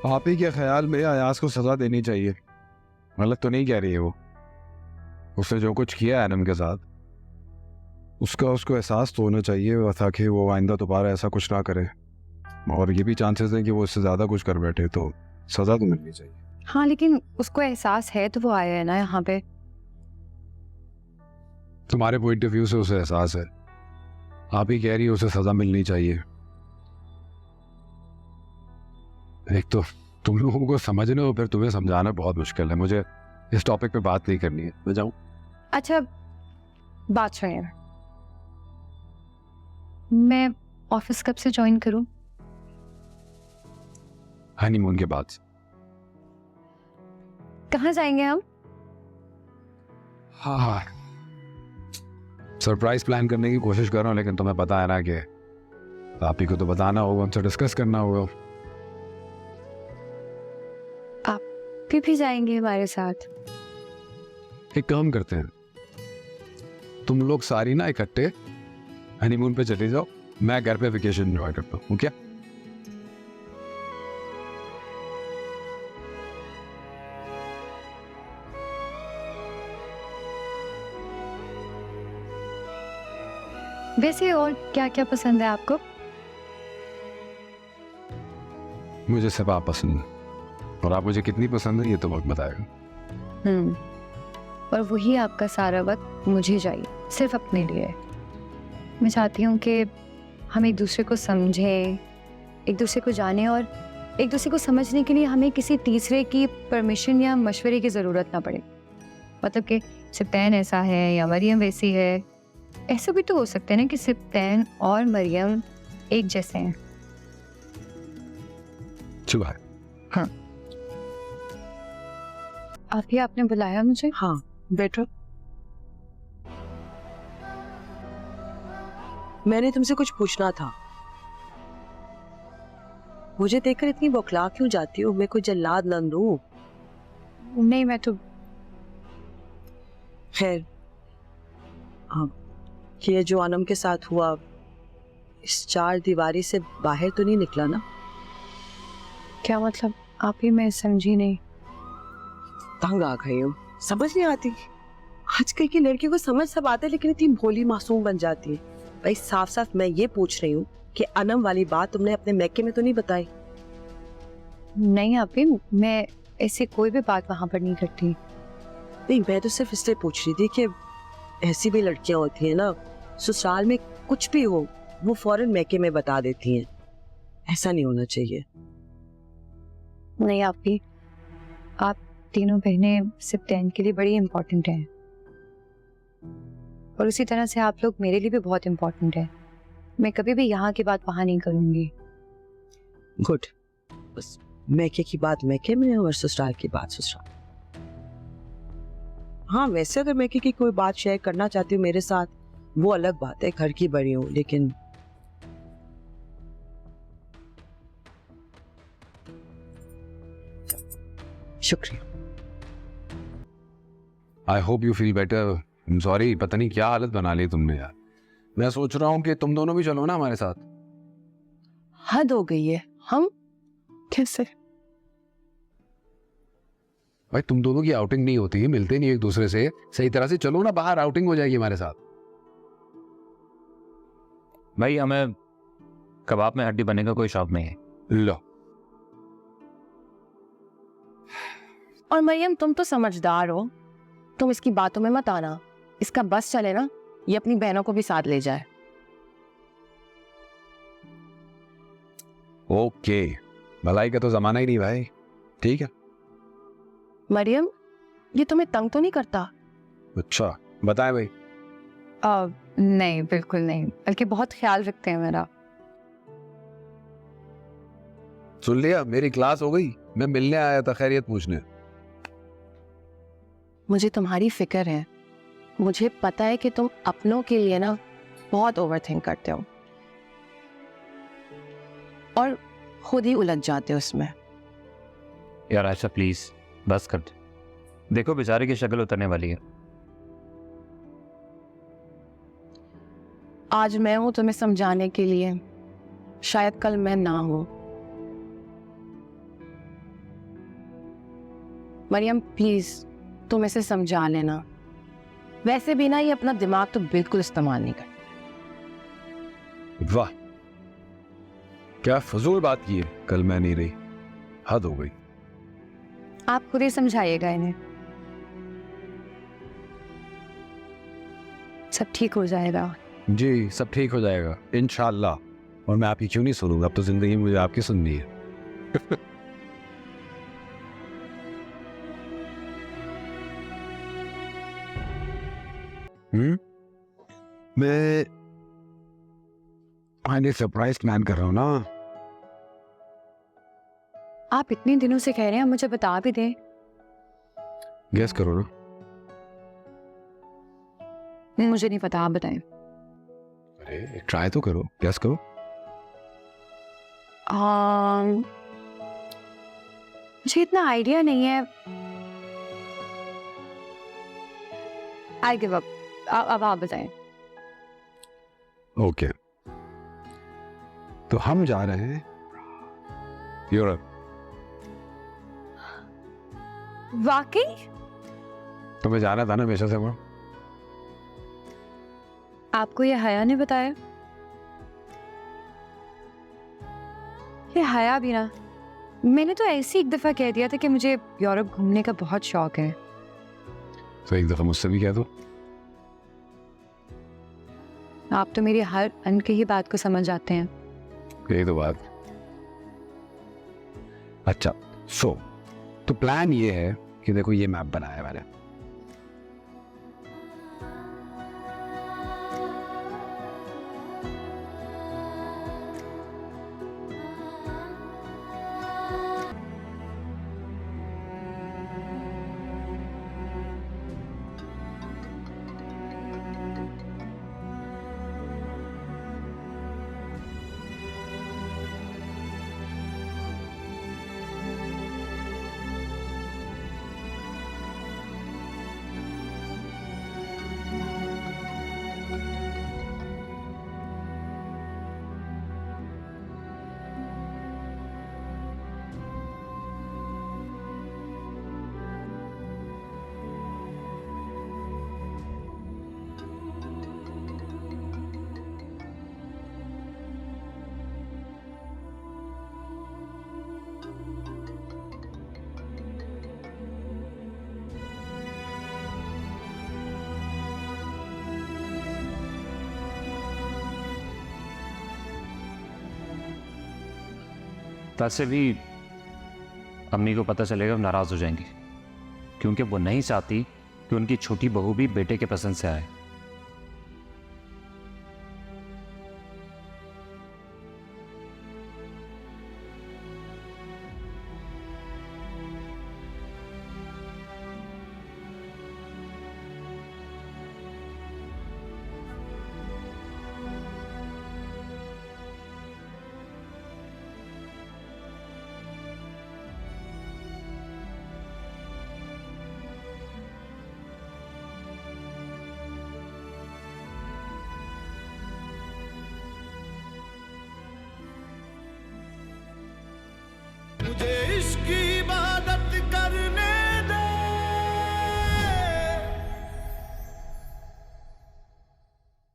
आप ही के ख्याल में अयाज को सजा देनी चाहिए? गलत तो नहीं कह रही है वो? उसने जो कुछ किया एनम के साथ, उसका उसको एहसास तो होना चाहिए ताकि वो आइंदा दोबारा ऐसा कुछ ना करे। और ये भी चांसेस हैं कि वो इससे ज़्यादा कुछ कर बैठे, तो सज़ा तो मिलनी चाहिए। हाँ, लेकिन उसको एहसास है तो वो आया है ना यहाँ पे। तुम्हारे पॉइंट ऑफ व्यू से उसे एहसास है, आप ही कह रही हो उसे सज़ा मिलनी चाहिए। एक तो तुम लोगों को समझने और फिर तुम्हें समझाना बहुत मुश्किल है। मुझे इस टॉपिक पे बात नहीं करनी है, मैं जाऊं? अच्छा, बात सुनिए, मैं ऑफिस कब से ज्वाइन करूं? हनीमून के बाद। कहाँ जाएंगे हम? हाँ, सरप्राइज प्लान करने की कोशिश कर रहा हूँ, लेकिन तुम्हें पता है ना कि आप ही को तो बताना होगा, हमसे डिस्कस करना होगा। आप भी जाएंगे हमारे साथ? एक काम करते हैं, तुम लोग सारी ना इकट्ठे हनीमून पे चले जाओ, मैं घर पे वेकेशन एंजॉय करता हूँ, क्या? वैसे और क्या क्या पसंद है आपको? मुझे सब आप पसंद है, और आप मुझे कितनी पसंद है ये तो वक्त बताएगा। और वही आपका सारा वक्त मुझे चाहिए, सिर्फ अपने लिए। मैं चाहती हूँ कि हम एक दूसरे को समझें, एक दूसरे को जानें, और एक दूसरे को समझने के लिए हमें किसी तीसरे की परमिशन या मशवरे की ज़रूरत ना पड़े। मतलब कि सिप्तैन ऐसा है या मरियम वैसी है। ऐसा भी तो हो सकता है ना कि सिप्तैन और मरियम एक जैसे हैं। सुबह। हाँ, आपने बुलाया मुझे? हाँ, बैठो। मैंने तुमसे कुछ पूछना था। मुझे देखकर इतनी बौखला क्यों जाती हो? मैं कोई जल्लाद न दूं। नहीं, मैं तो खैर, ये जो अनम के साथ हुआ, इस चार दीवारी से बाहर तो नहीं निकला ना? क्या मतलब? आप ही, मैं समझी नहीं। तंग आ गई हूँ, समझ नहीं आती। आजकल की लड़कियों को समझ सब आता है, लेकिन इतनी भोली मासूम बन जाती है। भाई साफ साफ मैं ये पूछ रही हूँ कि अनम वाली बात तुमने अपने मैके में तो नहीं बताई? नहीं आप ही, मैं ऐसी कोई भी बात वहां पर नहीं करती। नहीं, मैं तो सिर्फ इसलिए पूछ रही थी कि ऐसी भी लड़कियां होती हैं ना, ससुराल में कुछ भी हो वो फौरन मैके में बता देती हैं। ऐसा नहीं होना चाहिए। नहीं आप भी, आप तीनों बहनें सिप्तैन के लिए बड़ी इम्पोर्टेंट हैं, और उसी तरह से आप लोग मेरे लिए भी बहुत इम्पोर्टेंट हैं। मैं कभी भी यहाँ की बात वहां नहीं करूंगी। गुड, बस मैके की बात मैके में और ससुराल की बात ससुराल। हाँ, वैसे अगर मैके की कोई बात शेयर करना चाहती हूँ मेरे साथ, वो अलग बात है, घर की बड़ी हूँ, लेकिन शुक्रिया। I hope you feel better. Sorry, पता नहीं क्या हालत बना ली तुमने यार। मैं सोच रहा हूँ कि तुम दोनों भी चलो ना हमारे साथ। हद हो गई है। हम कैसे? भाई तुम दोनों की आउटिंग नहीं होती है, मिलते नहीं एक दूसरे से सही तरह से, चलो ना बाहर, आउटिंग हो जाएगी हमारे साथ। भाई हमें कबाब में हड्डी बनने का कोई शौक नहीं है। लो, और मरियम, तुम तो समझदार हो, तुम इसकी बातों में मत आना। इसका बस चले ना, ये अपनी बहनों को भी साथ ले जाए। ओके, भलाई का तो जमाना ही नहीं भाई। ठीक है। मरियम, ये तुम्हें तंग तो नहीं करता? अच्छा बताएं भाई। नहीं, बिल्कुल नहीं, बल्कि बहुत ख्याल रखते हैं मेरा। सुन लिया, मेरी क्लास हो गई, मैं मिलने आया था खैरियत पूछने। मुझे तुम्हारी फिक्र है। मुझे पता है कि तुम अपनों के लिए ना बहुत ओवरथिंक करते हो और खुद ही उलझ जाते हो उसमें। यार आयशा प्लीज बस कर दे। देखो बेचारे की शक्ल उतरने वाली है। आज मैं हूं तुम्हें समझाने के लिए, शायद कल मैं ना हूं। मरियम प्लीज तुम इसे समझा लेना। वैसे भी ना ये अपना दिमाग तो बिल्कुल इस्तेमाल नहीं कर। वाह, क्या फजूल बात की है। कल मैं नहीं रही, हद हो गई। आप खुद ही समझाइएगा इन्हें, सब ठीक हो जाएगा। जी, सब ठीक हो जाएगा इंशाल्लाह। और मैं आपकी क्यों नहीं सुनूंगा, अब तो जिंदगी मुझे आपकी सुननी है। मैं फाइनली सरप्राइज प्लान कर रहा हूँ ना। आप इतने दिनों से कह रहे हैं, मुझे बता भी दें। गेस करो ना। मुझे नहीं पता, आप बताएं। अरे ट्राई तो करो, गेस करो। मुझे इतना आइडिया नहीं है। I give up. अब आप बताएं। ओके, तो हम जा रहे हैं यूरोप। वाकई? तुम्हें जाना था ना हमेशा से वहाँ। आपको ये हया ने बताया? ये हया भी ना, मैंने तो ऐसे एक दफा कह दिया था कि मुझे यूरोप घूमने का बहुत शौक है। तो एक दफा मुझसे भी कह दो। आप तो मेरी हर अनकही बात को समझ जाते हैं। यही तो बात। अच्छा, तो प्लान ये है कि देखो ये मैप बनाया है मैंने। वैसे भी अम्मी को पता चलेगा, वो नाराज हो जाएंगी, क्योंकि वो नहीं चाहती कि उनकी छोटी बहू भी बेटे के पसंद से आए।